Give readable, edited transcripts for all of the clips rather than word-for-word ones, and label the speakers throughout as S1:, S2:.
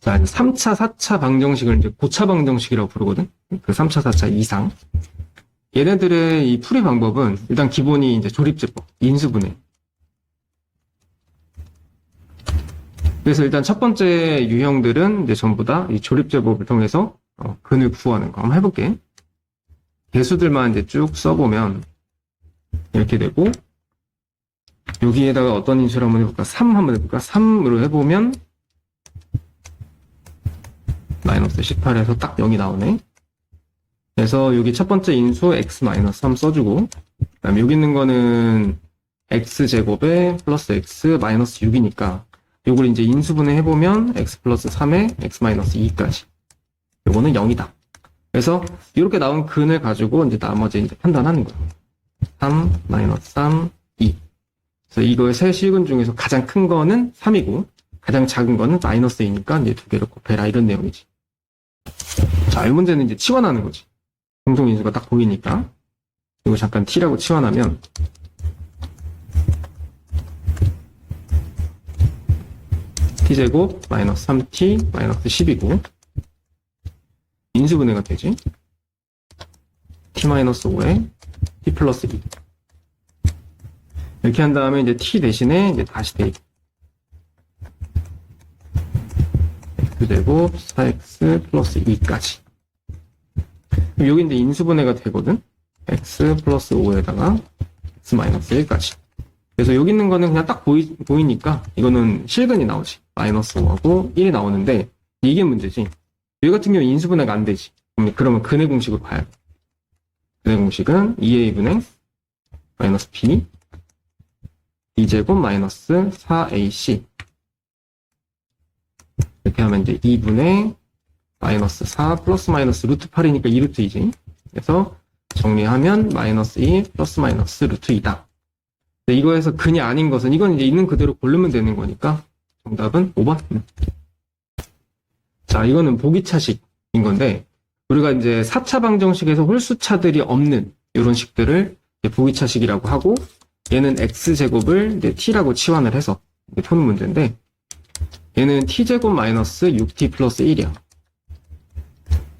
S1: 자, 이제 3차, 4차 방정식을 이제 고차 방정식이라고 부르거든? 그 3차, 4차 이상. 얘네들의 이 풀이 방법은 일단 기본이 이제 조립제법, 인수분해. 그래서 일단 첫 번째 유형들은 이제 전부 다 이 조립제법을 통해서 근을 구하는 거 한번 해볼게. 개수들만 이제 쭉 써보면 이렇게 되고, 여기에다가 어떤 인수를 한번 해볼까? 3 한번 해볼까? 3으로 해보면 마이너스 18에서 딱 0이 나오네. 그래서 여기 첫 번째 인수 x-3 써주고, 그 다음에 여기 있는 거는 x제곱에 플러스 x 마이너스 6이니까 요걸 이제 인수분해 해보면 x 플러스 3에 x-2까지. 요거는 0이다. 그래서 이렇게 나온 근을 가지고 이제 나머지 이제 판단하는 거예요. 3, 마이너스 3, 2. 그래서 이거의 세 실근 중에서 가장 큰 거는 3이고, 가장 작은 거는 마이너스 2니까 이제 두 개를 곱해라 이런 내용이지. 자, 이 문제는 이제 치환하는 거지. 공통인수가 딱 보이니까. 이거 잠깐 t라고 치환하면, t제곱 마이너스 3t 마이너스 10이고, 인수분해가 되지. t 마이너스 5에 t 플러스 2. 이렇게 한 다음에 이제 t 대신에 이제 다시 대입. x제곱 4x 플러스 2까지. 그럼 여기 이제 인수분해가 되거든. x 플러스 5에다가 x 마이너스 1까지. 그래서 여기 있는 거는 그냥 딱 보이니까 이거는 실근이 나오지. 마이너스 5하고 1이 나오는데 이게 문제지. 여기 같은 경우 인수분해가 안 되지. 그러면 근의 공식으로 가야 돼. 근의 공식은 2a분의 마이너스 b b제곱 마이너스 4ac. 이렇게 하면 이제 2분의 마이너스 4 플러스 마이너스 루트 8이니까 2루트이지. 그래서 정리하면 마이너스 2 플러스 마이너스 루트 2다. 이거에서 근이 아닌 것은 이건 이제 있는 그대로 고르면 되는 거니까 정답은 5번. 자, 이거는 보기차식인 건데 우리가 이제 4차 방정식에서 홀수차들이 없는 이런 식들을 보기차식이라고 하고, 얘는 x제곱을 이제 t라고 치환을 해서 푸는 문제인데, 얘는 t제곱 마이너스 6t 플러스 1이야.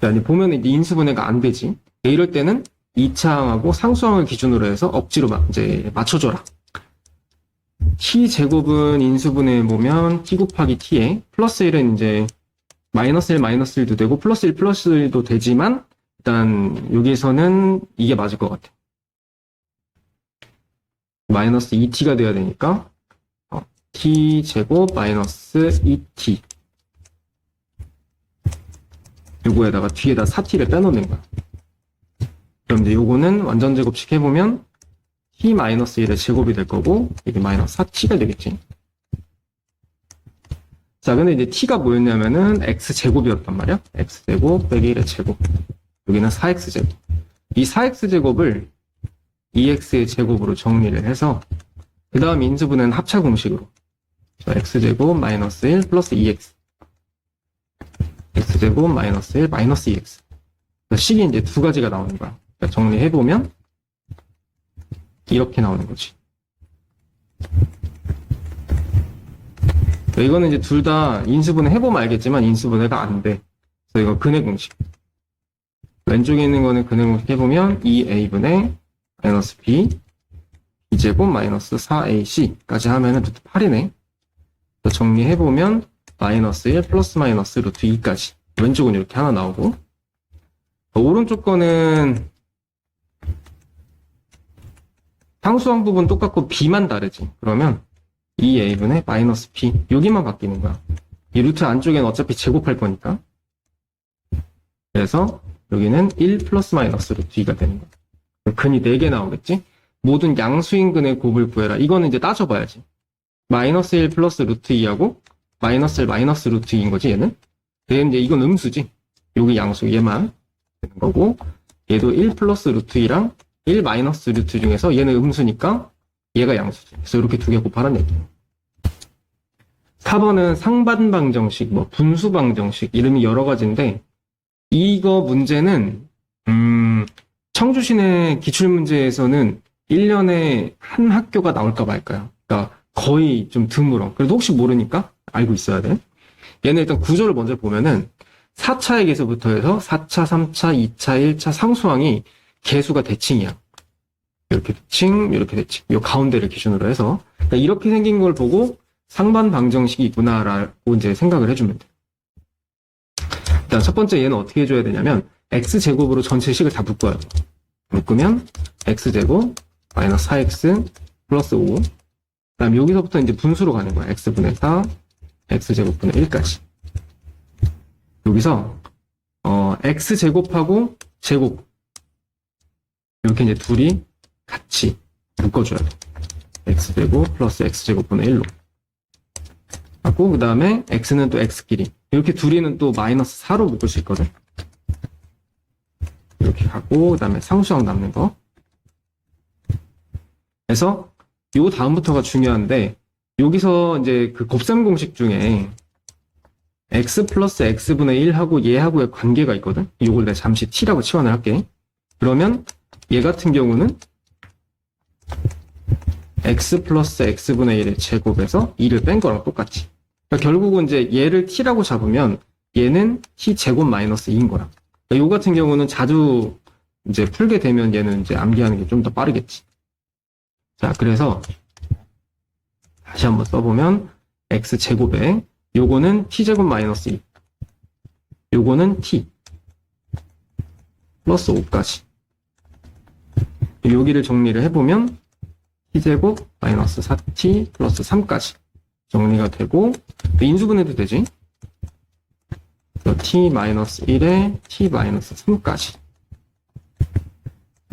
S1: 그러니까 보면 이제 인수분해가 안 되지. 이럴 때는 2차항하고 상수항을 기준으로 해서 억지로 이제 맞춰줘라. t제곱은 인수분해 보면 t 곱하기 t에 플러스 1은 이제 마이너스 1 마이너스 1도 되고 플러스 1 플러스 1도 되지만 일단 여기서는 이게 맞을 것 같아. 마이너스 2t가 돼야 되니까 t제곱 마이너스 2t 요거에다가 뒤에다 4t를 빼놓는 거야. 그럼 이제 요거는 완전 제곱식 해보면 t 마이너스 1의 제곱이 될 거고 이게 마이너스 4t가 되겠지. 자, 근데 이제 t가 뭐였냐면은 x제곱이었단 말이야. x제곱 빼기 1의 제곱. 여기는 4x제곱. 이 4x제곱을 2x의 제곱으로 정리를 해서 그 다음 인수분해는 합차 공식으로 x제곱 마이너스 1 플러스 2x x제곱 마이너스 1 마이너스 2x. 식이 이제 두 가지가 나오는 거야. 그러니까 정리해보면 이렇게 나오는 거지. 이거는 이제 둘 다 인수분해 해보면 알겠지만 인수분해가 안 돼. 그래서 이거 근의 공식. 왼쪽에 있는 거는 근의 공식 해보면 2a분의 마이너스 b b제곱 마이너스 4ac까지 하면은 루트 8이네. 정리해보면 마이너스 1 플러스 마이너스 루트 2까지. 왼쪽은 이렇게 하나 나오고, 오른쪽 거는 상수항 부분 똑같고 b만 다르지. 그러면 2a분의 마이너스 b 여기만 바뀌는 거야. 이 루트 안쪽에는 어차피 제곱할 거니까. 그래서 여기는 1 플러스 마이너스 루트 2가 되는 거야. 근이 4개 나오겠지? 모든 양수인 근의 곱을 구해라. 이거는 이제 따져봐야지. 마이너스 1 플러스 루트 2하고 마이너스 1 마이너스 루트 2인 거지, 얘는? 얘는 이제 이건 음수지. 여기 양수 얘만 되는 거고, 얘도 1 플러스 루트 2랑 1 마이너스 루트 중에서 얘는 음수니까 얘가 양수지. 그래서 이렇게 두 개 곱하라는 얘기예요. 4번은 상반 방정식, 분수 방정식, 이름이 여러 가지인데, 이거 문제는, 청주시내 기출문제에서는 1년에 한 학교가 나올까 말까요. 그러니까 거의 좀 드물어. 그래도 혹시 모르니까 알고 있어야 돼. 얘는 일단 구조를 먼저 보면은 4차의 개수부터 해서 4차, 3차, 2차, 1차 상수항이 개수가 대칭이야. 이렇게 대칭, 이렇게 대칭. 요 가운데를 기준으로 해서. 그러니까 이렇게 생긴 걸 보고 상반 방정식이 있구나라고 이제 생각을 해주면 돼. 일단 첫 번째 얘는 어떻게 해줘야 되냐면 x제곱으로 전체 식을 다 묶어야 돼. 묶으면 x제곱 마이너스 4x 플러스 5. 그 다음 여기서부터 이제 분수로 가는 거야. x분의 4, x제곱분의 1까지. 여기서 x제곱하고 제곱 이렇게 이제 둘이 같이 묶어줘야 돼. x제곱 플러스 x제곱분의 1로 하고 그 다음에 x는 또 x끼리 이렇게 둘이는 또 마이너스 4로 묶을 수 있거든. 이렇게 하고 그 다음에 상수항 남는 거. 그래서 요 다음부터가 중요한데 여기서 이제 그 곱셈 공식 중에 x 플러스 x분의 1하고 얘하고의 관계가 있거든. 이걸 내가 잠시 t라고 치환을 할게. 그러면 얘 같은 경우는 x 플러스 x분의 1의 제곱에서 2를 뺀 거랑 똑같지. 그러니까 결국은 이제 얘를 t라고 잡으면 얘는 t 제곱 마이너스 2인 거야. 그러니까 요 같은 경우는 자주 이제 풀게 되면 얘는 이제 암기하는 게 좀 더 빠르겠지. 자, 그래서 다시 한번 써보면 x 제곱에 요거는 t제곱 마이너스 2 요거는 t 플러스 5까지 여기를 정리를 해보면 t제곱 마이너스 4t 플러스 3까지 정리가 되고 인수분해도 되지. t 마이너스 1에 t 마이너스 3까지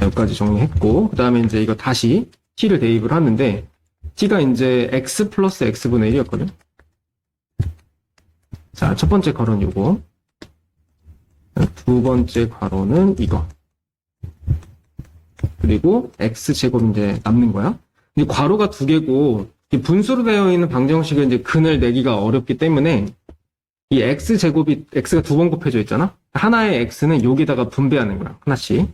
S1: 여기까지 정리했고 그 다음에 이제 이거 다시 t를 대입을 하는데 t가 이제 x 플러스 x분의 1이었거든. 자, 첫 번째 괄호는 요거. 두 번째 괄호는 이거. 그리고 x제곱 이제 남는 거야. 이 괄호가 두 개고, 분수로 되어 있는 방정식은 이제 근을 내기가 어렵기 때문에, 이 x제곱이, x가 두 번 곱해져 있잖아? 하나의 x는 여기다가 분배하는 거야. 하나씩.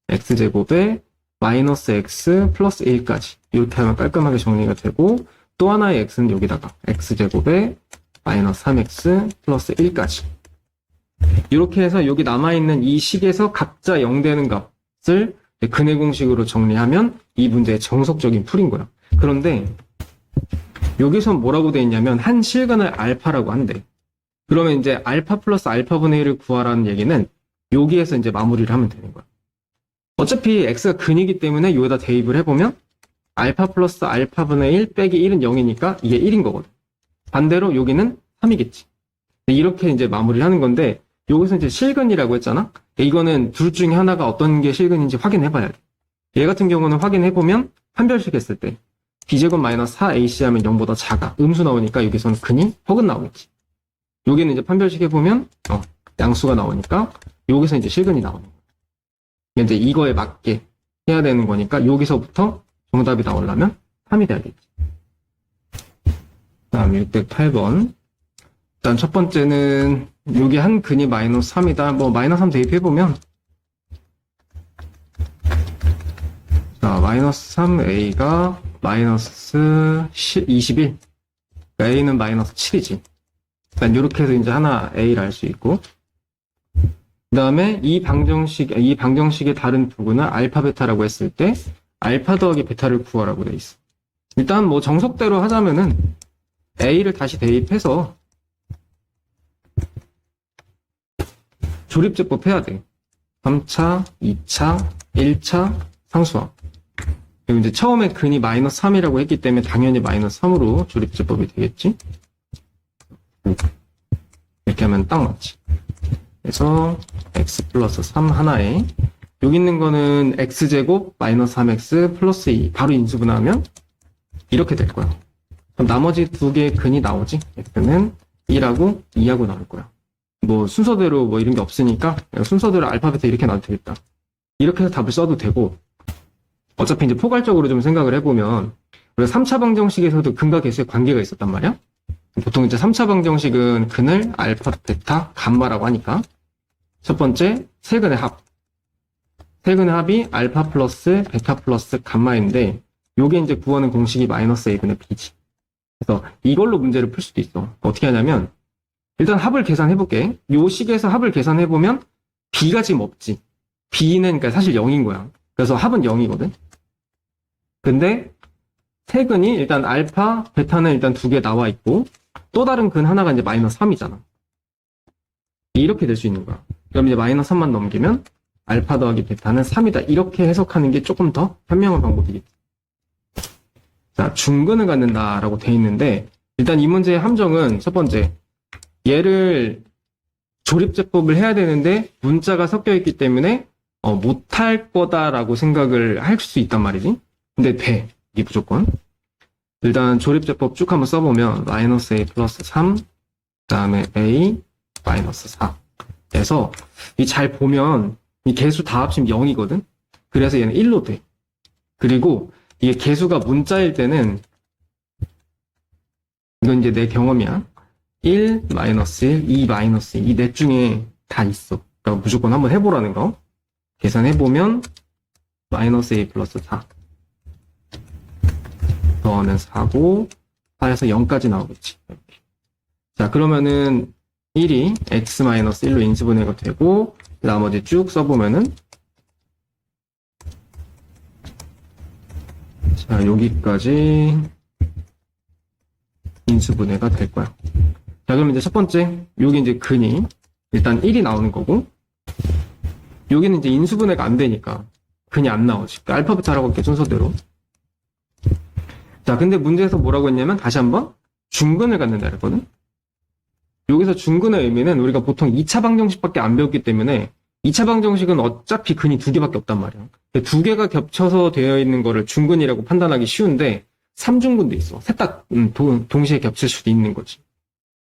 S1: x제곱에 마이너스 x 플러스 1까지. 이렇게 하면 깔끔하게 정리가 되고, 또 하나의 x는 여기다가 x제곱에 마이너스 3x 플러스 1까지. 이렇게 해서 여기 남아있는 이 식에서 각자 0 되는 값을 근의 공식으로 정리하면 이 문제의 정석적인 풀인 거야. 그런데 여기서 뭐라고 돼 있냐면 한 실근을 알파라고 한대. 그러면 이제 알파 플러스 알파분의 1을 구하라는 얘기는 여기에서 이제 마무리를 하면 되는 거야. 어차피 x가 근이기 때문에 여기다 대입을 해보면 알파 플러스 알파분의 1 빼기 1은 0이니까 이게 1인 거거든. 반대로 여기는 3이겠지. 이렇게 이제 마무리를 하는 건데 여기서 이제 실근이라고 했잖아. 이거는 둘 중에 하나가 어떤 게 실근인지 확인해봐야 돼. 얘 같은 경우는 확인해보면 판별식 했을 때 b제곱 마이너스 4ac 하면 0보다 작아. 음수 나오니까 여기서는 근이 혹은 나오겠지. 여기는 이제 판별식 해보면 양수가 나오니까 여기서 이제 실근이 나오는 거야. 이제 이거에 맞게 해야 되는 거니까 여기서부터 정답이 나오려면 3이 돼야겠지. 다음 608번. 일단 첫 번째는 여기 한 근이 마이너스 3이다. 뭐 마이너스 3 대입해보면 자, 마이너스 3a가 마이너스 21. 그러니까 a는 마이너스 7이지. 일단 이렇게 해서 이제 하나 a를 알 수 있고 그 다음에 이 방정식의 다른 부분은 알파 베타라고 했을 때 알파 더하기 베타를 구하라고 돼 있어. 일단 뭐 정석대로 하자면은 a를 다시 대입해서 조립제법 해야 돼. 3차, 2차, 1차 상수항. 그리고 이제 처음에 근이 마이너스 3이라고 했기 때문에 당연히 마이너스 3으로 조립제법이 되겠지. 이렇게 하면 딱 맞지. 그래서 x 플러스 3 하나에 여기 있는 거는 x제곱 마이너스 3x 플러스 2 바로 인수분해하면 이렇게 될 거야. 그럼 나머지 두 개의 근이 나오지. x는 1하고 2하고 나올 거야. 뭐 순서대로 뭐 이런 게 없으니까 순서대로 알파벳에 이렇게 놔도 되겠다. 이렇게 해서 답을 써도 되고 어차피 이제 포괄적으로 좀 생각을 해보면 우리가 3차 방정식에서도 근과 개수의 관계가 있었단 말이야. 보통 이제 3차 방정식은 근을 알파, 베타, 감마라고 하니까 첫 번째 세근의 합. 세근의 합이 알파 플러스 베타 플러스 감마인데 요게 이제 구하는 공식이 마이너스 a분의 b지. 그래서 이걸로 문제를 풀 수도 있어. 어떻게 하냐면 일단 합을 계산해볼게. 요 식에서 합을 계산해보면 b가 지금 없지. b는 그러니까 사실 0인 거야. 그래서 합은 0이거든. 근데 세근이 일단 알파, 베타는 일단 두 개 나와 있고 또 다른 근 하나가 이제 마이너스 3이잖아. 이렇게 될 수 있는 거야. 그럼 이제 마이너스 3만 넘기면 알파 더하기 베타는 3이다. 이렇게 해석하는 게 조금 더 현명한 방법이겠지. 자, 중근을 갖는다라고 돼 있는데 일단 이 문제의 함정은 첫 번째, 얘를 조립제법을 해야 되는데 문자가 섞여 있기 때문에 못할 거다라고 생각을 할 수 있단 말이지. 근데 돼. 이게 무조건. 일단 조립제법 쭉 한번 써보면 마이너스 a 플러스 3, 그 다음에 a 마이너스 4 해서 이 잘 보면 이 개수 다 합치면 0이거든. 그래서 얘는 1로 돼. 그리고 이게 개수가 문자일 때는 이건 이제 내 경험이야. 1, 마이너스 1, 2, 마이너스 2 이 넷 중에 다 있어. 그러니까 무조건 한번 해보라는 거. 계산해보면 마이너스 a 플러스 4 더하면 4고 4에서 0까지 나오겠지. 이렇게. 자, 그러면은 1이 x-1로 인수분해가 되고 나머지 쭉 써보면은 자, 여기까지 인수분해가 될 거야. 자, 그럼 이제 첫 번째, 여기 이제 근이 일단 1이 나오는 거고 여기는 이제 인수분해가 안 되니까 근이 안 나오지. 그러니까 알파 베타라고 할게, 순서대로. 자, 근데 문제에서 뭐라고 했냐면 다시 한번 중근을 갖는다 그랬거든. 여기서 중근의 의미는 우리가 보통 2차 방정식밖에 안 배웠기 때문에 2차 방정식은 어차피 근이 두 개밖에 없단 말이야. 두 개가 겹쳐서 되어 있는 거를 중근이라고 판단하기 쉬운데 3중근도 있어. 셋 다 동시에 겹칠 수도 있는 거지.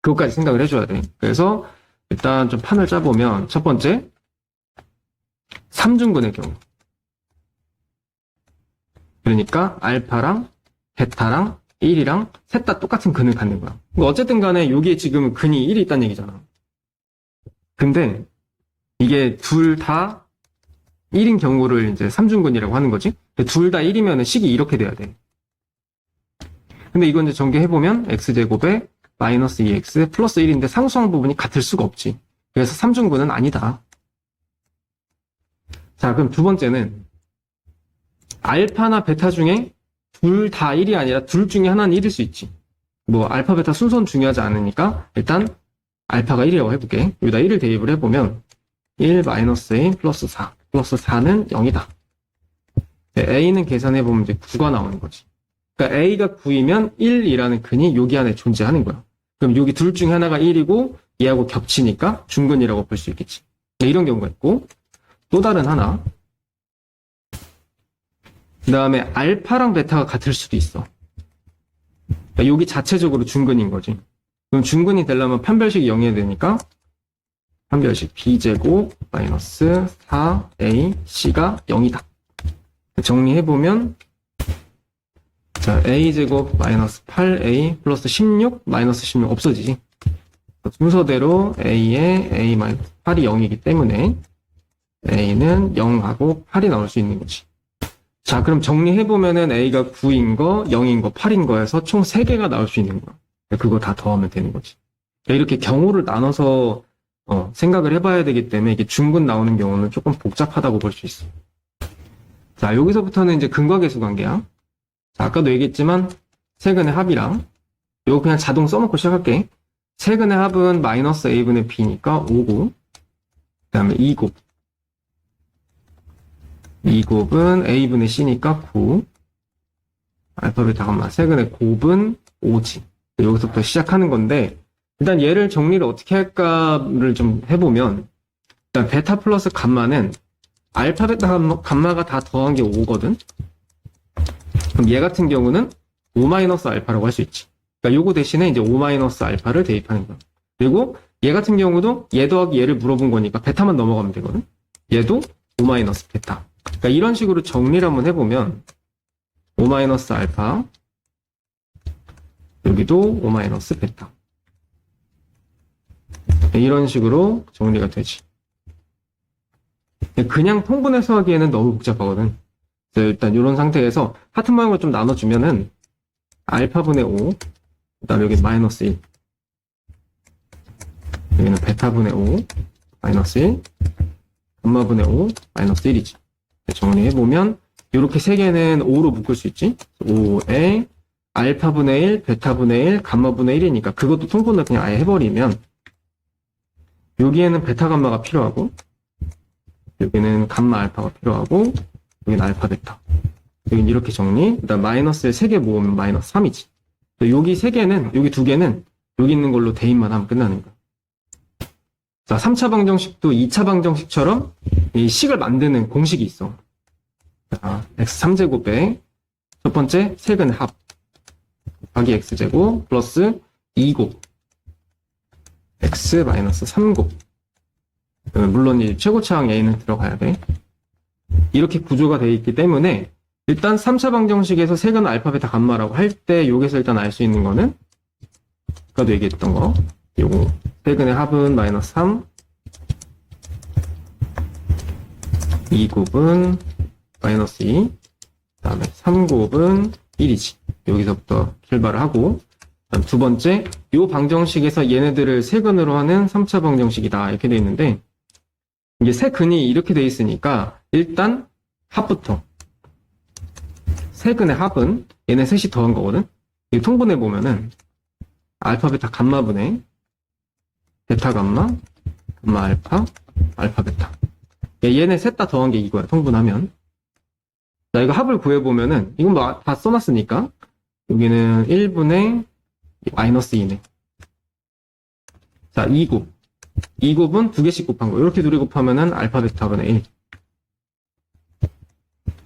S1: 그것까지 생각을 해줘야 돼. 그래서 일단 좀 판을 짜보면 첫 번째 3중근의 경우, 그러니까 알파랑 베타랑 1이랑 셋 다 똑같은 근을 갖는 거야. 어쨌든 간에 여기에 지금 근이 1이 있다는 얘기잖아. 근데 이게 둘 다 1인 경우를 이제 3중근이라고 하는 거지. 둘 다 1이면 식이 이렇게 돼야 돼. 근데 이건 이제 전개해보면 x제곱에 마이너스 2x 플러스 1인데 상수항 부분이 같을 수가 없지. 그래서 3중근은 아니다. 자, 그럼 두 번째는 알파나 베타 중에 둘 다 1이 아니라 둘 중에 하나는 1일 수 있지. 뭐 알파 베타 순서는 중요하지 않으니까 일단 알파가 1이라고 해볼게. 여기다 1을 대입을 해보면 1 마이너스 a 플러스 4 플러스 4는 0이다. a는 계산해보면 이제 9가 나오는 거지. 그러니까 a가 9이면 1이라는 근이 여기 안에 존재하는 거야. 그럼 여기 둘 중에 하나가 1이고 얘하고 겹치니까 중근이라고 볼 수 있겠지. 이런 경우가 있고 또 다른 하나, 그 다음에 알파랑 베타가 같을 수도 있어. 그러니까 여기 자체적으로 중근인 거지. 그럼 중근이 되려면 판별식이 0이어야 되니까 판별식 b제곱 마이너스 4ac가 0이다. 정리해보면 자, a제곱 마이너스 8a 플러스 16 마이너스 16 없어지지. 순서대로 a에 a 마이너스 8이 0이기 때문에 a는 0하고 8이 나올 수 있는 거지. 자, 그럼 정리해보면은 a가 9인 거, 0인 거, 8인 거에서 총 3개가 나올 수 있는 거야. 그거 다 더하면 되는 거지. 이렇게 경우를 나눠서 생각을 해봐야 되기 때문에 이게 중근 나오는 경우는 조금 복잡하다고 볼 수 있어. 자, 여기서부터는 이제 근과계수 관계야. 자, 아까도 얘기했지만 세근의 합이랑 이거 그냥 자동 써놓고 시작할게. 세근의 합은 마이너스 a분의 b니까 5고 그 다음에 2곱 2곱은 a분의 c니까 9 알파벳 잠깐만 세근의 곱은 5지. 여기서부터 시작하는 건데 일단 얘를 정리를 어떻게 할까를 좀 해보면 일단 베타 플러스 감마는 알파 베타 감마가 다 더한 게 5거든. 그럼 얘 같은 경우는 5 마이너스 알파라고 할 수 있지. 그러니까 요거 대신에 이제 5 마이너스 알파를 대입하는 거야. 그리고 얘 같은 경우도 얘 더하기 얘를 물어본 거니까 베타만 넘어가면 되거든. 얘도 5 마이너스 베타. 그러니까 이런 식으로 정리를 한번 해보면 5 마이너스 알파 여기도 5 마이너스 베타 이런 식으로 정리가 되지. 그냥 통분해서 하기에는 너무 복잡하거든. 그래서 일단 이런 상태에서 하트 모양으로 좀 나눠주면은 알파분의 5 그 다음에 여기 마이너스 1 여기는 베타분의 5, 마이너스 1, 감마분의 5, 마이너스 1이지. 정리해보면, 이렇게 세 개는 5로 묶을 수 있지? 5에 알파분의 1, 베타분의 1, 감마분의 1이니까 그것도 통분을 그냥 아예 해버리면, 여기에는 베타 감마가 필요하고, 여기는 감마 알파가 필요하고, 여기는 알파 베타. 여기는 이렇게 정리. 그다음 마이너스에 3개 모으면 마이너스 3이지. 여기 3개는, 여기 2개는 여기 있는 걸로 대입만 하면 끝나는 거야. 자, 3차 방정식도 2차 방정식처럼 이 식을 만드는 공식이 있어. 자, x3제곱에 첫 번째 세근의 합 곱하기 x제곱 플러스 2곱 x 마이너스 3곱. 물론 이 최고차항 a는 들어가야 돼. 이렇게 구조가 되어 있기 때문에 일단 3차 방정식에서 세근 알파 베타 감마라고 할 때 여기서 일단 알 수 있는 거는 아까도 얘기했던 거 요거 세근의 합은 마이너스 3 2곱은 마이너스 2 그 다음에 3곱은 1이지. 여기서부터 출발을 하고 그다음 두 번째 요 방정식에서 얘네들을 세근으로 하는 3차 방정식이다 이렇게 돼 있는데 이게 세 근이 이렇게 돼 있으니까 일단 합부터 세근의 합은 얘네 셋이 더한 거거든. 이거 통분해 보면은 알파 베타 감마분의 베타 감마 감마 알파 알파 베타 얘네 셋 다 더한 게 이거야. 통분하면 자 이거 합을 구해보면은 이건 뭐 다 써놨으니까 여기는 1분의 마이너스 2네. 자 2곱 2곱은 두 개씩 곱한 거. 이렇게 둘이 곱하면은 알파 베타분의 1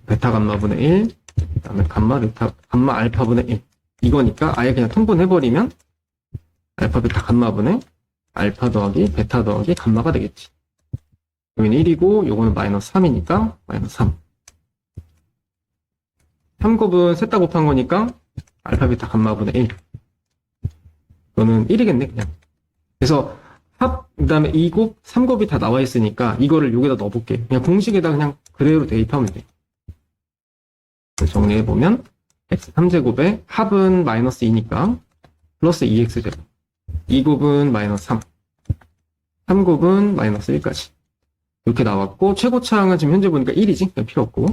S1: 베타 감마분의 1 그 다음에 감마 베타 감마 알파분의 1 이거니까 아예 그냥 통분해버리면 알파 베타 감마분의 알파 더하기 베타 더하기 감마가 되겠지. 여기는 1이고 요거는 마이너스 3이니까 마이너스 3 3곱은 셋 다 곱한 거니까 알파 베타 감마분의 1 이거는 1이겠네 그냥. 그래서 합 그 다음에 2곱 3곱이 다 나와 있으니까 이거를 여기다 넣어볼게. 그냥 공식에다 그냥 그대로 대입하면 돼. 정리해보면 x3제곱에 합은 마이너스 2니까 플러스 2x제곱 2곱은 마이너스 3 3곱은 마이너스 1까지 이렇게 나왔고 최고차항은 지금 현재 보니까 1이지? 그냥 필요 없고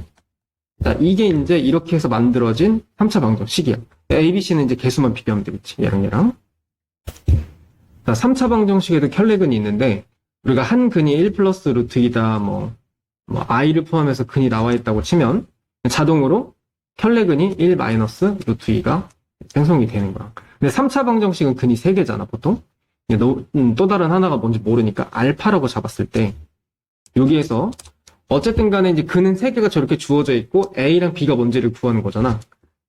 S1: 자 이게 이제 이렇게 해서 만들어진 3차 방정식이야. ABC는 이제 개수만 비교하면 되겠지. 얘랑 자 3차 방정식에도 켤레근이 있는데 우리가 한 근이 1 플러스 루트 2다 뭐 i를 포함해서 근이 나와 있다고 치면 자동으로 켤레근이 1 마이너스 루트 2가 생성이 되는 거야. 근데 3차 방정식은 근이 3개잖아, 보통. 또 다른 하나가 뭔지 모르니까 알파라고 잡았을 때, 여기에서, 어쨌든 간에 이제 근은 3개가 저렇게 주어져 있고, A랑 B가 뭔지를 구하는 거잖아.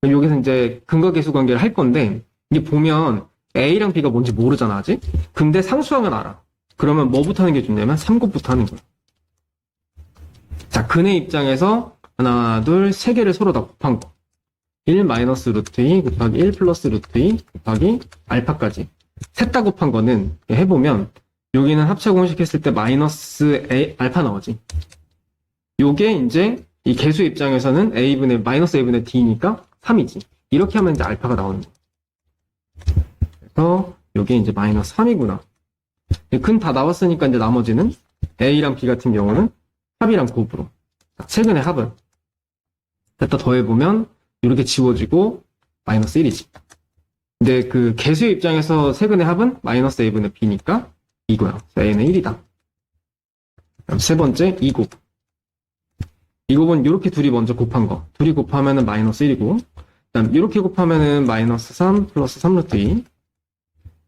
S1: 여기서 이제 근거 계수 관계를 할 건데, 이게 보면 A랑 B가 뭔지 모르잖아, 아직? 근데 상수항은 알아. 그러면 뭐부터 하는 게 좋냐면 3곱부터 하는 거야. 자, 근의 입장에서 하나, 둘, 세 개를 서로 다 곱한 거. 1 마이너스 루트 2 곱하기 1 플러스 루트 2 곱하기 알파까지. 셋 다 곱한 거는 해보면 여기는 합차 공식 했을 때 마이너스 A, 알파 나오지. 요게 이제 이 개수 입장에서는 A분의 마이너스 A분의 D니까 3이지. 이렇게 하면 이제 알파가 나오는 거야. 그래서 요게 이제 마이너스 3이구나. 근 다 나왔으니까 이제 나머지는 A랑 B 같은 경우는 합이랑 곱으로. 최근의 합은 됐다 더해보면 이렇게 지워지고 마이너스 1이지. 근데 그 개수의 입장에서 세근의 합은 마이너스 a분의 b니까 이거야. a는 1이다. 그럼 세 번째 2곱. 2곱은 이렇게 둘이 먼저 곱한 거. 둘이 곱하면은 마이너스 1이고 그다음 이렇게 곱하면은 마이너스 3 플러스 3 루트 2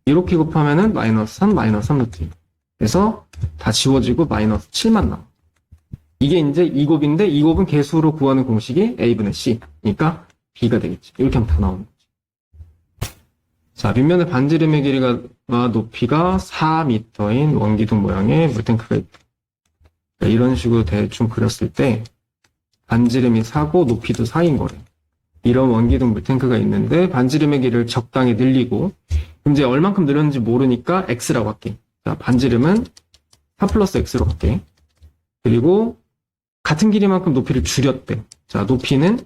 S1: 이렇게 곱하면은 마이너스 3 마이너스 3 루트 2 그래서 다 지워지고 마이너스 7만 나와. 이게 이제 2곱인데 2곱은 개수로 구하는 공식이 a분의 c니까 b가 되겠지. 이렇게 하면 다 나오는 거지. 자, 빗면의 반지름의 길이가 높이가 4m인 원기둥 모양의 물탱크가 있다. 이런 식으로 대충 그렸을 때 반지름이 4고 높이도 4인 거래. 이런 원기둥 물탱크가 있는데 반지름의 길이를 적당히 늘리고 이제 얼만큼 늘렸는지 모르니까 x라고 할게. 자, 반지름은 4 플러스 x로 갈게. 그리고 같은 길이만큼 높이를 줄였대. 자, 높이는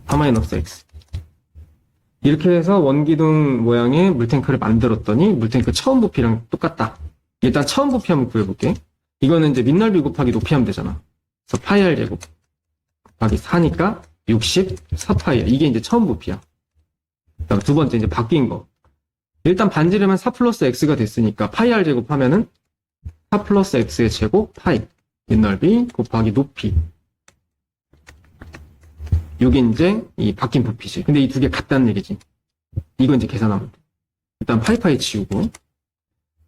S1: 4-x. 이렇게 해서 원기둥 모양의 물탱크를 만들었더니 물탱크 처음 부피랑 똑같다. 일단 처음 부피 한번 구해볼게. 이거는 이제 밑넓이 곱하기 높이 하면 되잖아. 그래서 파이 r 제곱 곱하기 4니까 64파이야. 이게 이제 처음 부피야. 그다음 두 번째 이제 바뀐 거. 일단 반지름은 4 플러스 x가 됐으니까 파이 r 제곱 하면은 4 플러스 x의 제곱 파이 밑넓이 곱하기 높이. 요게 이제 이 바뀐 부피지. 근데 이 두 개 같다는 얘기지. 이거 이제 계산하면 돼. 일단 파이파이 지우고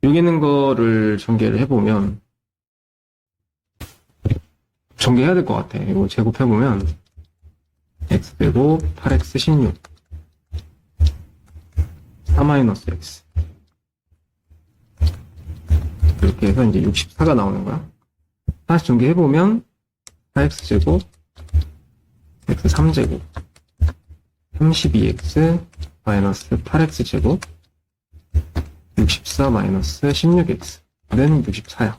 S1: 여기 있는 거를 전개를 해보면 전개해야 될 것 같아. 이거 제곱해보면 x제곱 8x 16 4-x 이렇게 해서 이제 64가 나오는 거야. 다시 전개해보면 4x제곱 x 3제곱 32x 마이너스 8x제곱 64 마이너스 16x는 64야.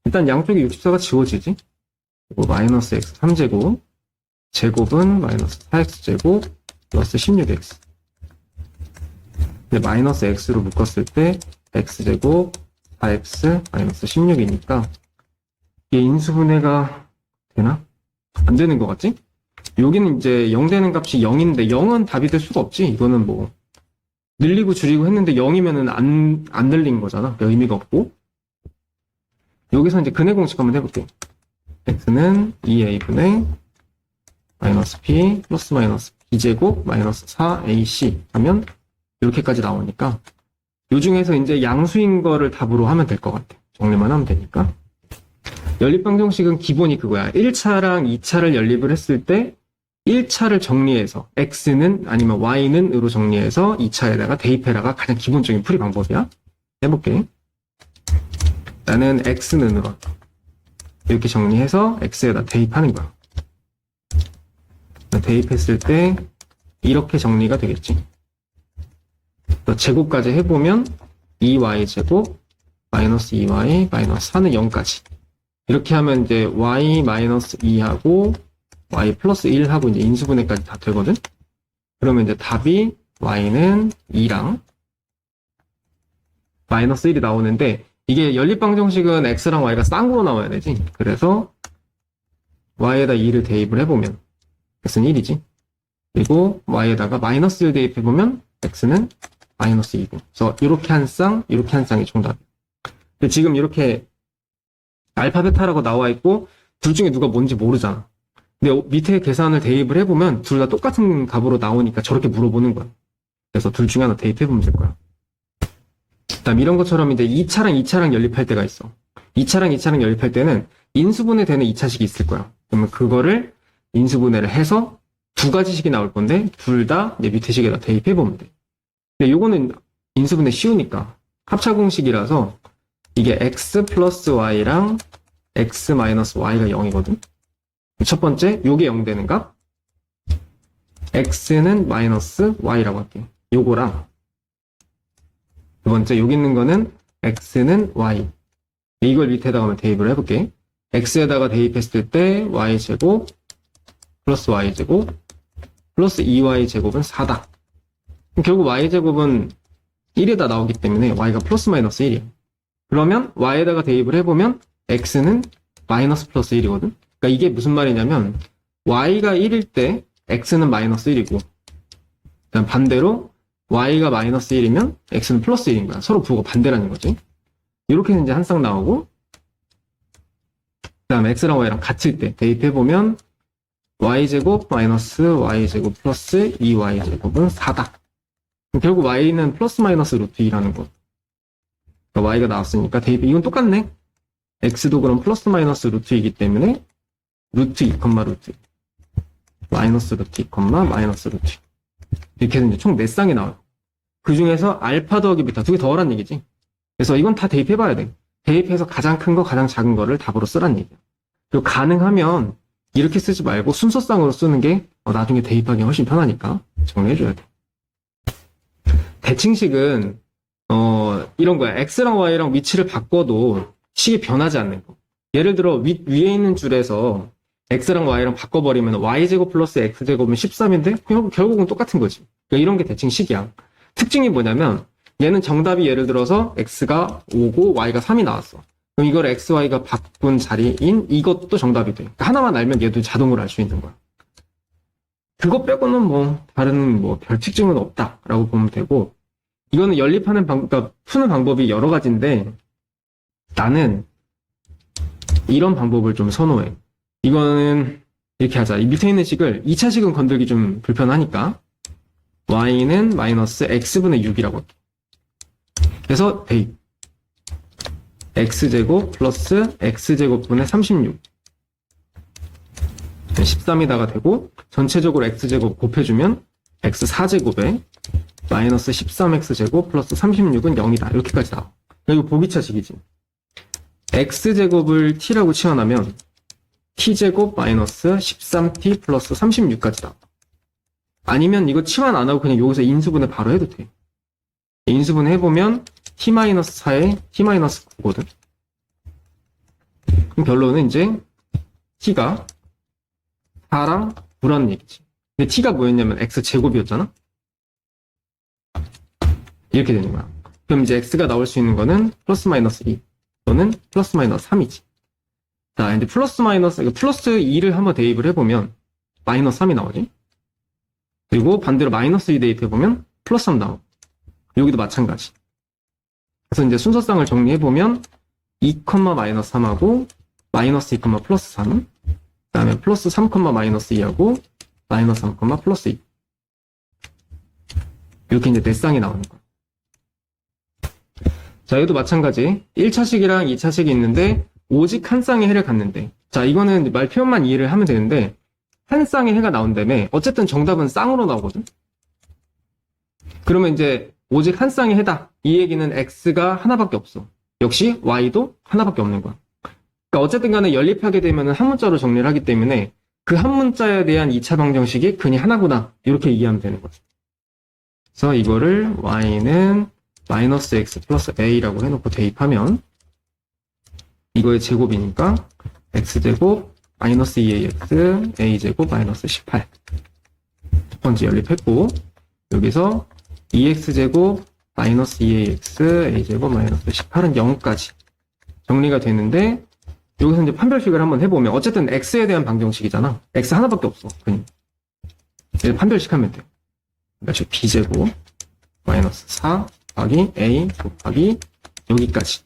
S1: 일단 양쪽에 64가 지워지지. 그리고 마이너스 x 3제곱 제곱은 마이너스 4x제곱 플러스 16x. 근데 마이너스 x로 묶었을 때 x제곱 4x 마이너스 16이니까 이게 인수분해가 되나? 안 되는 것 같지? 여기는 이제 0 되는 값이 0인데 0은 답이 될 수가 없지. 이거는 뭐 늘리고 줄이고 했는데 0이면은 안 늘린 거잖아. 의미가 없고. 여기서 이제 근해 공식 한번 해볼게. x는 2a분의 마이너스 p 플러스 마이너스 b제곱 마이너스 4ac 하면 이렇게까지 나오니까 요 중에서 이제 양수인 거를 답으로 하면 될 것 같아. 정리만 하면 되니까. 연립방정식은 기본이 그거야. 1차랑 2차를 연립을 했을 때 1차를 정리해서 x는 아니면 y는 으로 정리해서 2차에다가 대입해라가 가장 기본적인 풀이 방법이야. 해볼게. 나는 x는 으로 이렇게 정리해서 x에다 대입하는 거야. 대입했을 때 이렇게 정리가 되겠지. 제곱까지 해보면 2y제곱 마이너스 2y 마이너스 4는 0까지. 이렇게 하면 이제 y 마이너스 2하고 y 플러스 1하고 이제 인수분해까지 다 되거든? 그러면 이제 답이 y는 2랑 마이너스 1이 나오는데 이게 연립방정식은 x랑 y가 쌍으로 나와야 되지. 그래서 y에다 2를 대입을 해보면 x는 1이지. 그리고 y에다가 마이너스 1 대입해보면 x는 마이너스 2고. 그래서 이렇게 한 쌍, 이렇게 한 쌍이 정답이야. 근데 지금 이렇게 알파, 베타라고 나와 있고 둘 중에 누가 뭔지 모르잖아. 근데 밑에 계산을 대입을 해보면 둘 다 똑같은 값으로 나오니까 저렇게 물어보는 거야. 그래서 둘 중에 하나 대입해보면 될 거야. 그다음 이런 것처럼 이제 2차랑 연립할 때가 있어. 2차랑 연립할 때는 인수분해 되는 2차식이 있을 거야. 그러면 그거를 인수분해를 해서 두 가지식이 나올 건데 둘 다 이제 밑에 식에다 대입해보면 돼. 근데 요거는 인수분해 쉬우니까 합차공식이라서 이게 x 플러스 y랑 x 마이너스 y가 0이거든. 첫 번째 요게 0 되는 값 x는 마이너스 y라고 할게. 요거랑 두 번째 여기 있는 거는 x는 y. 이걸 밑에다가 한번 대입을 해볼게. x에다가 대입했을 때 y제곱 플러스 y제곱 플러스 2y제곱은 4다. 결국 y제곱은 1에다 나오기 때문에 y가 플러스 마이너스 1이야. 그러면 y에다가 대입을 해보면 x는 마이너스 플러스 1이거든. 그러니까 이게 무슨 말이냐면 y가 1일 때 x는 마이너스 1이고 그다음 반대로 y가 마이너스 1이면 x는 플러스 1인 거야. 서로 부호가 반대라는 거지. 이렇게 이제 한 쌍 나오고 그다음 x랑 y랑 같을 때 대입해보면 y제곱 마이너스 y제곱 플러스 2y제곱은 4다. 결국 y는 플러스 마이너스 루트 2라는 거. 그러니까 y가 나왔으니까 대입, 이건 똑같네. x도 그럼 플러스 마이너스 루트 2이기 때문에 루트 2, 루트 2. 마이너스 루트 2, 마이너스 루트 2. 이렇게 해서 이제 총 4쌍이 나와요. 그 중에서 알파 더하기 베타 두 개 더하란 얘기지. 그래서 이건 다 대입해봐야 돼. 대입해서 가장 큰 거, 가장 작은 거를 답으로 쓰란 얘기야. 그리고 가능하면 이렇게 쓰지 말고 순서쌍으로 쓰는 게 나중에 대입하기 훨씬 편하니까 정리해줘야 돼. 대칭식은 이런 거야. x랑 y랑 위치를 바꿔도 식이 변하지 않는 거. 예를 들어 위에 있는 줄에서 x랑 y랑 바꿔버리면 y제곱 플러스 x제곱은 13인데 결국은 똑같은 거지. 그러니까 이런 게 대칭식이야. 특징이 뭐냐면 얘는 정답이 예를 들어서 x가 5고 y가 3이 나왔어. 그럼 이걸 x, y가 바꾼 자리인 이것도 정답이 돼. 그러니까 하나만 알면 얘도 자동으로 알 수 있는 거야. 그거 빼고는 뭐 다른 뭐 별 특징은 없다라고 보면 되고, 이거는 연립하는 그러니까 푸는 방법이 여러 가지인데 나는 이런 방법을 좀 선호해. 이거는 이렇게 하자. 이 밑에 있는 식을 2차식은 건들기 좀 불편하니까 y는 마이너스 x분의 6이라고 할게. 그래서 대입 x제곱 플러스 x제곱분의 36 13이다가 되고, 전체적으로 x제곱 곱해주면 x4제곱에 마이너스 13x제곱 플러스 36은 0이다. 이렇게까지 나와. 이거 보기차식이지. x제곱을 t라고 치환하면 t제곱 마이너스 13t 플러스 36까지 나와. 아니면 이거 치환 안 하고 그냥 여기서 인수분해 바로 해도 돼. 인수분해 해보면 t-4에 t-9거든. 그럼 결론은 이제 t가 4랑 9라는 얘기지. 근데 t가 뭐였냐면 x제곱이었잖아? 이렇게 되는 거야. 그럼 이제 x가 나올 수 있는 거는 플러스 마이너스 2 또는 플러스 마이너스 3이지. 자, 이제 플러스 2를 한번 대입을 해보면 마이너스 3이 나오지. 그리고 반대로 마이너스 2 대입해보면 플러스 3 나오고, 여기도 마찬가지. 그래서 이제 순서상을 정리해보면 2, 마이너스 3하고 마이너스 2, 플러스 3, 그 다음에 플러스 3, 마이너스 2하고 마이너스 3, 플러스 2. 이렇게 이제 네 쌍이 나오는 거야. 자, 여기도 마찬가지. 1차식이랑 2차식이 있는데 오직 한 쌍의 해를 갖는데, 자, 이거는 말 표현만 이해를 하면 되는데 한 쌍의 해가 나온다며 어쨌든 정답은 쌍으로 나오거든. 그러면 이제 오직 한 쌍의 해다. 이 얘기는 x가 하나밖에 없어. 역시 y도 하나밖에 없는 거야. 그러니까 어쨌든 간에 연립하게 되면 한 문자로 정리를 하기 때문에 그 한 문자에 대한 2차 방정식이 근이 하나구나. 이렇게 이해하면 되는 거지. 그래서 이거를 y는 마이너스 x 플러스 a라고 해놓고 대입하면 이거의 제곱이니까 x제곱 마이너스 2ax a제곱 마이너스 18. 첫 번째 연립했고, 여기서 2x제곱 마이너스 2ax a제곱 마이너스 18은 0까지 정리가 되는데, 여기서 이제 판별식을 한번 해보면 어쨌든 x에 대한 방정식이잖아. x 하나밖에 없어. 그냥 판별식 하면 돼. 그러니까 b제곱 마이너스 4 곱하기 a 곱하기 여기까지.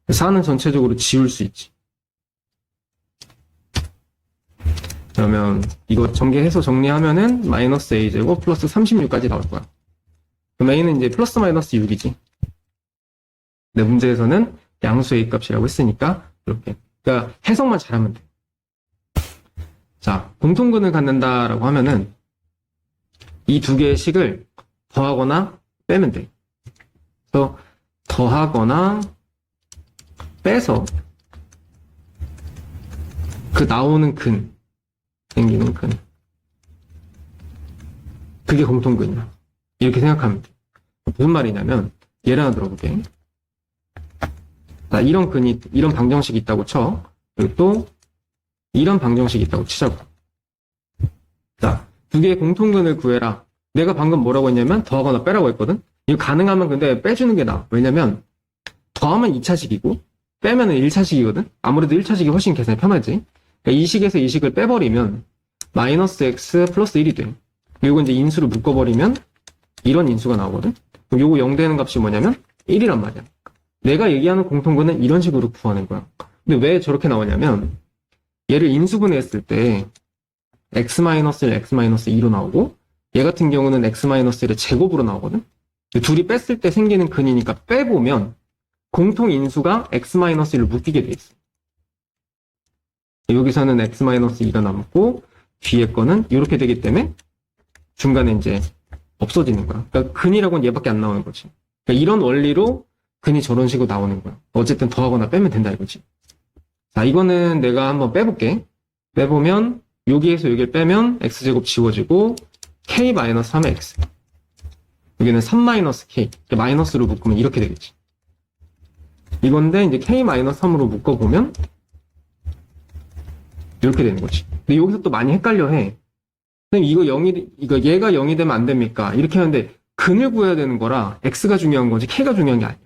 S1: 4는 전체적으로 지울 수 있지. 그러면 이거 전개해서 정리하면은 마이너스 a제곱 플러스 36까지 나올 거야. 그럼 a는 이제 플러스 마이너스 6이지. 내 문제에서는 양수 a 값이라고 했으니까 이렇게. 그러니까 해석만 잘하면 돼. 자, 공통근을 갖는다라고 하면은 이 두 개의 식을 더하거나 빼면 돼. 그래서 더하거나 빼서 그 나오는 근, 생기는 근, 그게 공통근이야. 이렇게 생각하면 돼. 무슨 말이냐면 예를 하나 들어볼게. 자, 이런 근이, 이런 방정식이 있다고 쳐. 그리고 또 이런 방정식이 있다고 치자고. 자, 두 개의 공통근을 구해라. 내가 방금 뭐라고 했냐면 더하거나 빼라고 했거든. 이거 가능하면 근데 빼주는 게 나아. 왜냐면 더하면 2차식이고 빼면은 1차식이거든. 아무래도 1차식이 훨씬 계산이 편하지. 그러니까 이 식에서 이 식을 빼버리면 마이너스 x 플러스 1이 돼. 그리고 이제 인수를 묶어버리면 이런 인수가 나오거든. 그럼 요거 0 되는 값이 뭐냐면 1이란 말이야. 내가 얘기하는 공통근은 이런 식으로 구하는 거야. 근데 왜 저렇게 나오냐면 얘를 인수분해했을 때 x-1, x-2로 나오고 얘 같은 경우는 x-1의 제곱으로 나오거든. 둘이 뺐을 때 생기는 근이니까 빼보면 공통 인수가 x-1을 묶이게 돼 있어. 여기서는 x-2가 남고 뒤에 거는 이렇게 되기 때문에 중간에 이제 없어지는 거야. 그러니까 근이라고는 얘밖에 안 나오는 거지. 그러니까 이런 원리로 근이 저런 식으로 나오는 거야. 어쨌든 더하거나 빼면 된다 이거지. 자, 이거는 내가 한번 빼볼게. 빼보면 여기에서 여기를 빼면 x제곱 지워지고 k-3의 x. 여기는 3-k. 마이너스로 묶으면 이렇게 되겠지. 이건데 이제 k-3으로 묶어보면 이렇게 되는 거지. 근데 여기서 또 많이 헷갈려 해. 선생님, 이거 얘가 0이 되면 안 됩니까? 이렇게 하는데, 근을 구해야 되는 거라, x가 중요한 거지, k가 중요한 게 아니야.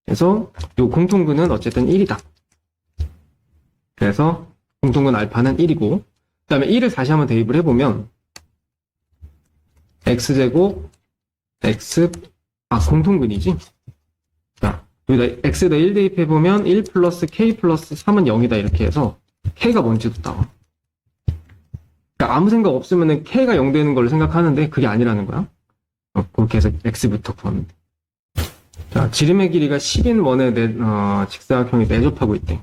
S1: 그래서, 요 공통근은 어쨌든 1이다. 그래서, 공통근 알파는 1이고, 그 다음에 1을 다시 한번 대입을 해보면, x제곱, 공통근이지? 자, 여기다 x에다 1 대입해보면, 1 플러스 k 플러스 3은 0이다. 이렇게 해서, k가 뭔지도 나와. 그러니까 아무 생각 없으면 k가 0 되는 걸로 생각하는데 그게 아니라는 거야. 그렇게 해서 x부터 구하면 돼. 자, 지름의 길이가 10인 원의 직사각형이 내접하고 있대.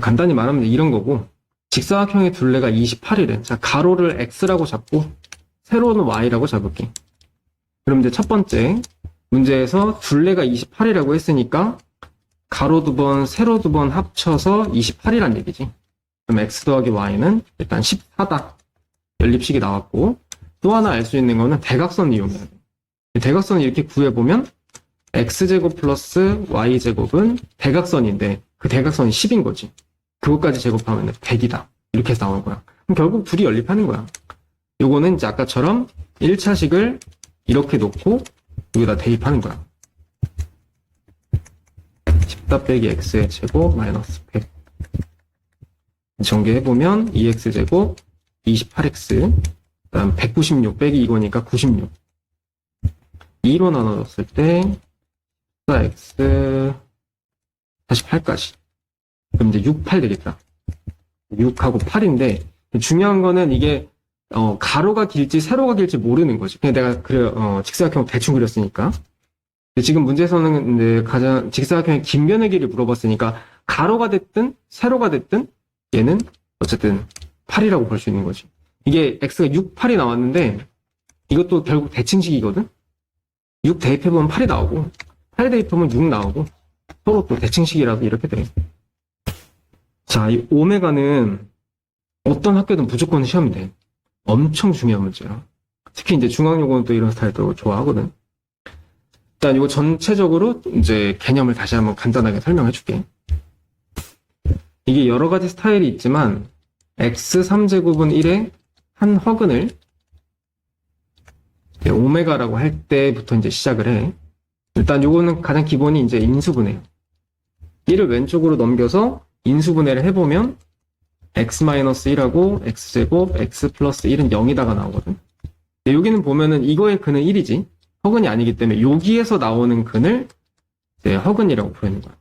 S1: 간단히 말하면 이런 거고, 직사각형의 둘레가 28이래. 자, 가로를 x라고 잡고 세로는 y라고 잡을게. 그럼 이제 첫 번째 문제에서 둘레가 28이라고 했으니까 가로 2번, 세로 2번 합쳐서 28이란 얘기지. 그럼 x 더하기 y는 일단 14다. 연립식이 나왔고, 또 하나 알 수 있는 거는 대각선 이용해야 돼. 대각선을 이렇게 구해보면 x제곱 플러스 y제곱은 대각선인데 그 대각선이 10인 거지. 그것까지 제곱하면 100이다. 이렇게 해서 나오는 거야. 그럼 결국 둘이 연립하는 거야. 요거는 이제 아까처럼 1차식을 이렇게 놓고 여기다 대입하는 거야. 10다 빼기 x의 제곱 마이너스 100. 전개해보면 2x제곱 28x 그 다음 196 빼기 이거니까 96. 2로 나눠줬을 때 14x 48까지. 그럼 이제 6, 8 되겠다. 6하고 8인데 중요한 거는 이게 가로가 길지 세로가 길지 모르는 거지. 그냥 내가 직사각형 대충 그렸으니까. 지금 문제에서는 이제 가장 직사각형의 긴 변의 길이를 물어봤으니까 가로가 됐든 세로가 됐든 얘는 어쨌든 8이라고 볼 수 있는 거지. 이게 x가 6, 8이 나왔는데 이것도 결국 대칭식이거든. 6 대입해보면 8이 나오고 8 대입하면 6 나오고 서로 또 대칭식이라서 이렇게 돼. 자, 이 오메가는 어떤 학교든 무조건 시험이 돼. 엄청 중요한 문제야. 특히 이제 중앙요고는 또 이런 스타일도 좋아하거든. 일단 이거 전체적으로 이제 개념을 다시 한번 간단하게 설명해 줄게. 이게 여러 가지 스타일이 있지만 x3제곱은 1의 한 허근을 오메가라고 할 때부터 이제 시작을 해. 일단 요거는 가장 기본이 이제 인수분해예요. 1을 왼쪽으로 넘겨서 인수분해를 해보면 x-1하고 x제곱 x 플러스 1은 0이다가 나오거든. 근데 여기는 보면은 이거의 근은 1이지. 허근이 아니기 때문에 여기에서 나오는 근을 이제 허근이라고 부르는 거야.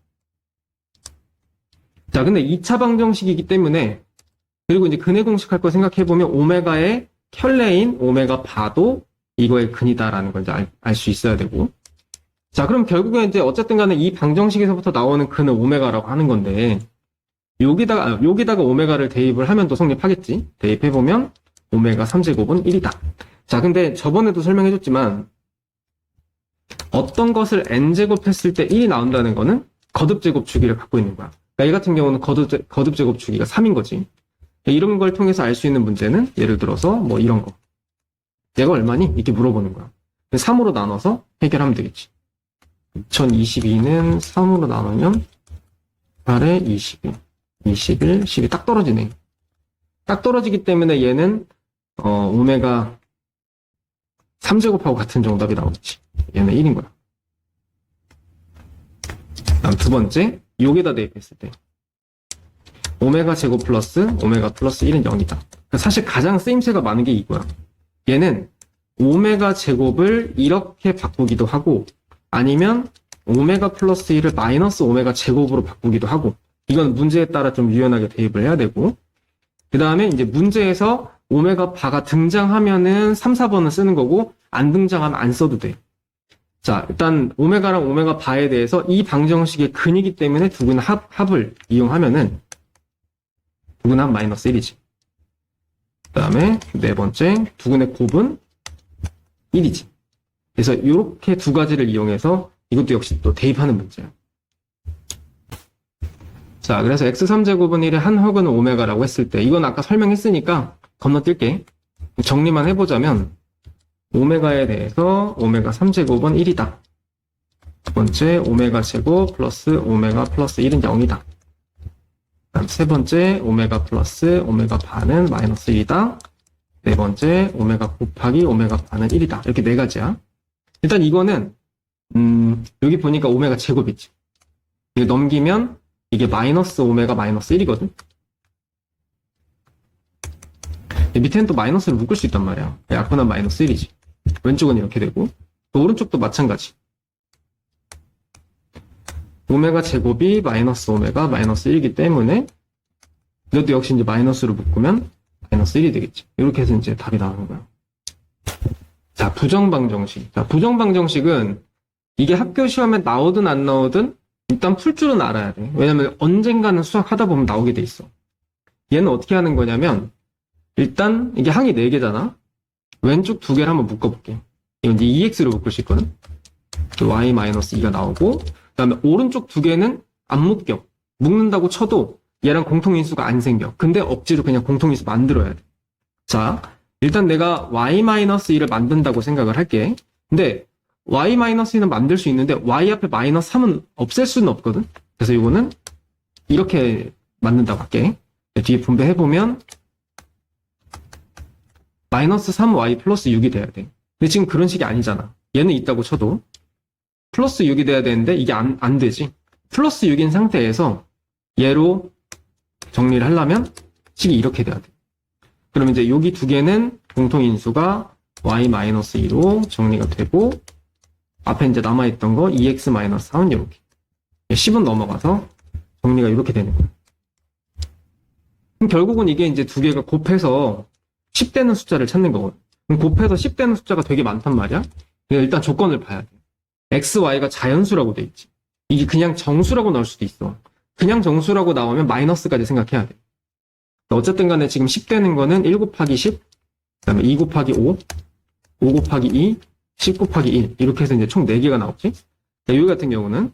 S1: 자, 근데 2차 방정식이기 때문에 그리고 이제 근의 공식 할 거 생각해보면 오메가의 켤레인 오메가 바도 이거의 근이다라는 걸 이제 알 수 있어야 되고. 자, 그럼 결국엔 이제 어쨌든 간에 이 방정식에서부터 나오는 근은 오메가라고 하는 건데 여기다가 오메가를 대입을 하면 또 성립하겠지. 대입해보면 오메가 3제곱은 1이다. 자, 근데 저번에도 설명해줬지만 어떤 것을 n제곱 했을 때 1이 나온다는 거는 거듭제곱 주기를 갖고 있는 거야. 그러니까 이 같은 경우는 거듭제곱 주기가 3인 거지. 이런 걸 통해서 알 수 있는 문제는 예를 들어서 뭐 이런 거. 얘가 얼마니? 이렇게 물어보는 거야. 3으로 나눠서 해결하면 되겠지. 2022는 3으로 나누면 8에 22, 21, 12 딱 떨어지네. 딱 떨어지기 때문에 얘는 오메가 3제곱하고 같은 정답이 나오겠지. 얘는 1인 거야. 다음 두 번째, 여기다 대입했을 때 오메가 제곱 플러스 오메가 플러스 1은 0이다. 사실 가장 쓰임새가 많은 게 이거야. 얘는 오메가 제곱을 이렇게 바꾸기도 하고 아니면 오메가 플러스 1을 마이너스 오메가 제곱으로 바꾸기도 하고 이건 문제에 따라 좀 유연하게 대입을 해야 되고 그 다음에 이제 문제에서 오메가 바가 등장하면은 3, 4번은 쓰는 거고 안 등장하면 안 써도 돼. 자, 일단 오메가랑 오메가 바에 대해서 이 방정식의 근이기 때문에 두근 합을 이용하면은 두근 합 마이너스 1이지. 그 다음에 네 번째 두근의 곱은 1이지. 그래서 이렇게 두 가지를 이용해서 이것도 역시 또 대입하는 문제야. 자, 그래서 x3제곱은 1의 한 허근은 오메가라고 했을 때 이건 아까 설명했으니까 건너뛸게. 정리만 해보자면 오메가에 대해서 오메가 3제곱은 1이다. 두 번째 오메가 제곱 플러스 오메가 플러스 1은 0이다. 그다음 세 번째 오메가 플러스 오메가 반은 마이너스 1이다. 네 번째 오메가 곱하기 오메가 반은 1이다. 이렇게 네 가지야. 일단 이거는 여기 보니까 오메가 제곱이지. 이거 넘기면 이게 마이너스 오메가 마이너스 1이거든. 밑에는 또 마이너스를 묶을 수 있단 말이야. 약분한 마이너스 1이지. 왼쪽은 이렇게 되고 또 오른쪽도 마찬가지. 오메가 제곱이 마이너스 오메가 마이너스 1이기 때문에 이것도 역시 이제 마이너스로 묶으면 마이너스 1이 되겠지. 이렇게 해서 이제 답이 나오는 거야. 자, 부정방정식. 자, 부정방정식은 이게 학교 시험에 나오든 안 나오든 일단 풀 줄은 알아야 돼. 왜냐면 언젠가는 수학 하다 보면 나오게 돼 있어. 얘는 어떻게 하는 거냐면 일단 이게 항이 4개잖아. 왼쪽 2개를 한번 묶어볼게. 이건 이제 2x로 묶을 수 있거든. y-2가 나오고 그 다음에 오른쪽 2개는 안 묶여. 묶는다고 쳐도 얘랑 공통인수가 안 생겨. 근데 억지로 그냥 공통인수 만들어야 돼. 자, 일단 내가 y-2를 만든다고 생각을 할게. 근데 y-2는 만들 수 있는데 y 앞에 마이너스 3은 없앨 수는 없거든. 그래서 이거는 이렇게 만든다고 할게. 뒤에 분배해보면 마이너스 3y 플러스 6이 돼야 돼. 근데 지금 그런 식이 아니잖아. 얘는 있다고 쳐도 플러스 6이 돼야 되는데 이게 안 되지. 플러스 6인 상태에서 얘로 정리를 하려면 식이 이렇게 돼야 돼. 그러면 이제 여기 2개는 공통인수가 y-2로 정리가 되고 앞에 이제 남아있던 거 2x-3은 이렇게 10은 넘어가서 정리가 이렇게 되는 거야. 그럼 결국은 이게 이제 2개가 곱해서 10되는 숫자를 찾는 거거든. 그럼 곱해서 10되는 숫자가 되게 많단 말이야. 그러니까 일단 조건을 봐야 돼. x, y가 자연수라고 돼 있지. 이게 그냥 정수라고 나올 수도 있어. 그냥 정수라고 나오면 마이너스까지 생각해야 돼. 어쨌든 간에 지금 10되는 거는 1 곱하기 10, 그 다음에 2 곱하기 5, 5 곱하기 2, 10 곱하기 1 이렇게 해서 이제 총 4개가 나오지. 여기 같은 경우는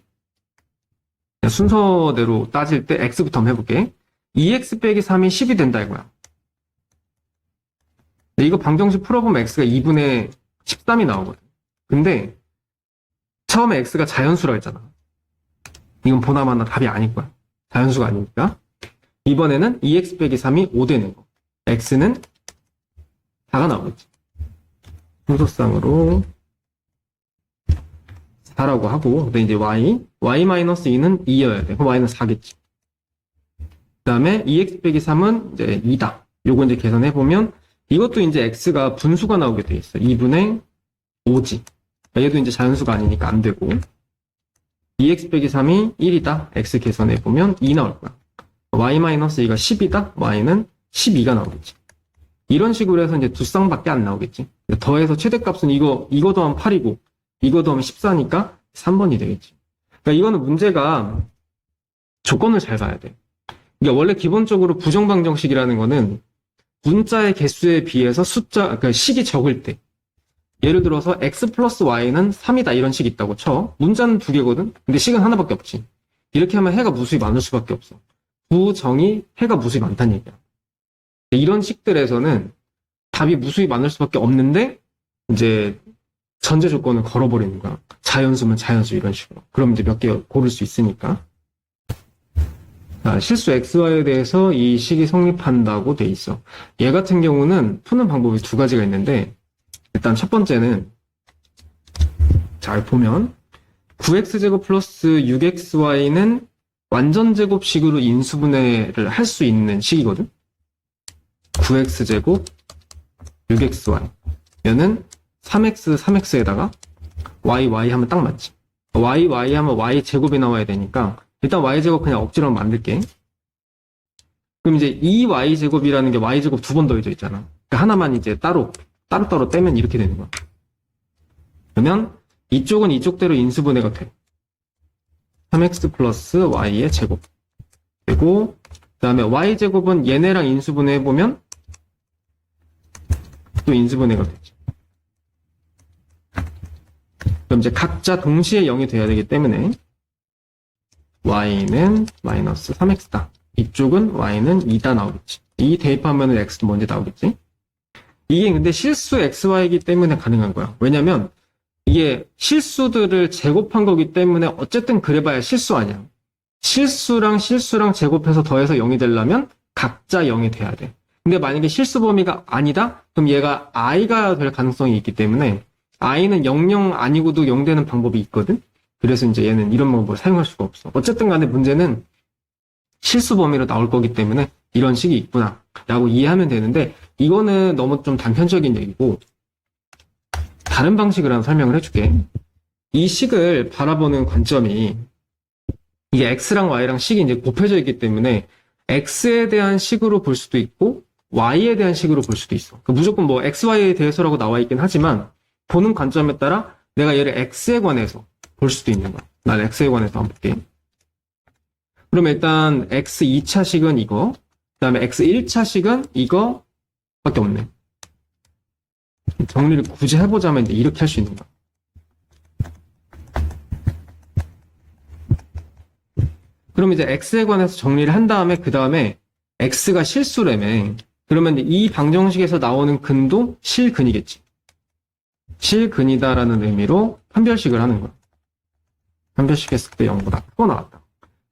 S1: 그냥 순서대로 따질 때 x부터 한번 해볼게. 2x 빼기 3이 10이 된다 이거야. 근데 이거 방정식 풀어보면 x가 2분의 13이 나오거든. 근데 처음에 x가 자연수라 했잖아. 이건 보나마나 답이 아닐 거야. 자연수가 아니니까. 이번에는 2x 빼기 3이 5 되는 거. x는 4가 나오겠지. 순서상으로 4라고 하고, 근데 이제 y-2는 2여야 돼. 그럼 y는 4겠지. 그 다음에 2x 빼기 3은 이제 2다. 요거 이제 계산해보면, 이것도 이제 x가 분수가 나오게 돼 있어. 2분의 5지. 얘도 이제 자연수가 아니니까 안 되고. 2x 빼기 3이 1이다. x 계산해보면 2 나올 거야. y-2가 10이다. y는 12가 나오겠지. 이런 식으로 해서 이제 두 쌍밖에 안 나오겠지. 더해서 최대값은 이거 더하면 8이고, 이거 더하면 14니까 3번이 되겠지. 그러니까 이거는 문제가 조건을 잘 봐야 돼. 그러니까 원래 기본적으로 부정방정식이라는 거는 문자의 개수에 비해서 그러니까 식이 적을 때. 예를 들어서 x 플러스 y는 3이다 이런 식이 있다고 쳐. 문자는 2개거든? 근데 식은 하나밖에 없지. 이렇게 하면 해가 무수히 많을 수밖에 없어. 부정이 해가 무수히 많다는 얘기야. 이런 식들에서는 답이 무수히 많을 수밖에 없는데 이제 전제 조건을 걸어버리는 거야. 자연수면 자연수 이런 식으로. 그럼 이제 몇 개 고를 수 있으니까. 자, 실수 xy에 대해서 이 식이 성립한다고 돼 있어. 얘 같은 경우는 푸는 방법이 2가지가 있는데 일단 첫 번째는 잘 보면 9x제곱 플러스 6xy는 완전제곱식으로 인수분해를 할 수 있는 식이거든. 9x제곱 6xy 얘는 3x 3x에다가 y 하면 딱 맞지. y 하면 y제곱이 나와야 되니까 일단 y제곱 그냥 억지로 만들게. 그럼 이제 이 y제곱이라는 게 y제곱 2번 더해져 있잖아. 그러니까 하나만 이제 따로 떼면 이렇게 되는 거야. 그러면 이쪽은 이쪽대로 인수분해가 돼. 3x 플러스 y의 제곱 되고 그 다음에 y제곱은 얘네랑 인수분해 해보면 또 인수분해가 되지. 그럼 이제 각자 동시에 0이 돼야 되기 때문에 y는 마이너스 3x다. 이쪽은 y는 2다 나오겠지. 이 대입하면 x도 먼저 나오겠지. 이게 근데 실수 xy이기 때문에 가능한 거야. 왜냐면 이게 실수들을 제곱한 거기 때문에 어쨌든 그래봐야 실수 아니야. 실수랑 실수랑 제곱해서 더해서 0이 되려면 각자 0이 돼야 돼. 근데 만약에 실수 범위가 아니다? 그럼 얘가 i가 될 가능성이 있기 때문에 i는 00 아니고도 0 되는 방법이 있거든? 그래서 이제 얘는 이런 방법을 사용할 수가 없어. 어쨌든 간에 문제는 실수 범위로 나올 거기 때문에 이런 식이 있구나 라고 이해하면 되는데 이거는 너무 좀 단편적인 얘기고 다른 방식으로 한번 설명을 해줄게. 이 식을 바라보는 관점이 이게 x랑 y랑 식이 이제 곱해져 있기 때문에 x에 대한 식으로 볼 수도 있고 y에 대한 식으로 볼 수도 있어. 무조건 뭐 x, y에 대해서라고 나와 있긴 하지만 보는 관점에 따라 내가 얘를 x에 관해서 볼 수도 있는 거야. 난 x에 관해서 한번 볼게. 그러면 일단 x 2차 식은 이거, 그 다음에 x 1차 식은 이거밖에 없네. 정리를 굳이 해보자면 이제 이렇게 할 수 있는 거야. 그럼 이제 x에 관해서 정리를 한 다음에 그 다음에 x가 실수라며. 그러면 이 방정식에서 나오는 근도 실근이겠지. 실근이다라는 의미로 판별식을 하는 거야. 판별식 했을 때 0보다 크고 나왔다.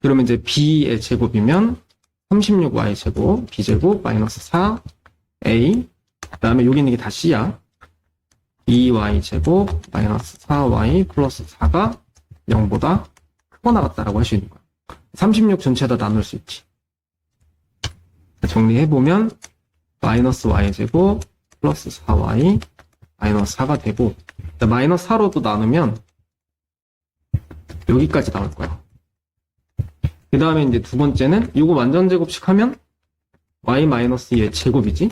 S1: 그러면 이제 b의 제곱이면 36y 제곱, b제곱 마이너스 4a, 그 다음에 여기 있는 게 다 c야. 2y 제곱 마이너스 4y 플러스 4가 0보다 크고 나왔다라고 할 수 있는 거야. 36 전체다 나눌 수 있지. 정리해보면 마이너스 y제곱 플러스 4y 마이너스 4가 되고 마이너스 4로도 나누면 여기까지 나올 거야. 그 다음에 이제 두 번째는 이거 완전 제곱식 하면 y 마이너스 2의 제곱이지.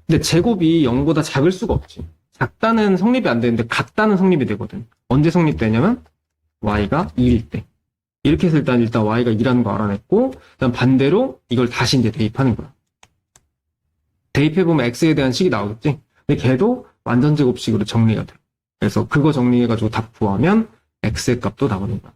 S1: 근데 제곱이 0보다 작을 수가 없지. 작다는 성립이 안 되는데 같다는 성립이 되거든. 언제 성립되냐면 y가 2일 때. 이렇게 해서 일단 y가 2라는 거 알아냈고 그다음 반대로 이걸 다시 이제 대입하는 거야. 대입해보면 x에 대한 식이 나오겠지. 근데 걔도 완전 제곱식으로 정리가 돼. 그래서 그거 정리해가지고 답 구하면 x의 값도 나오는 거야.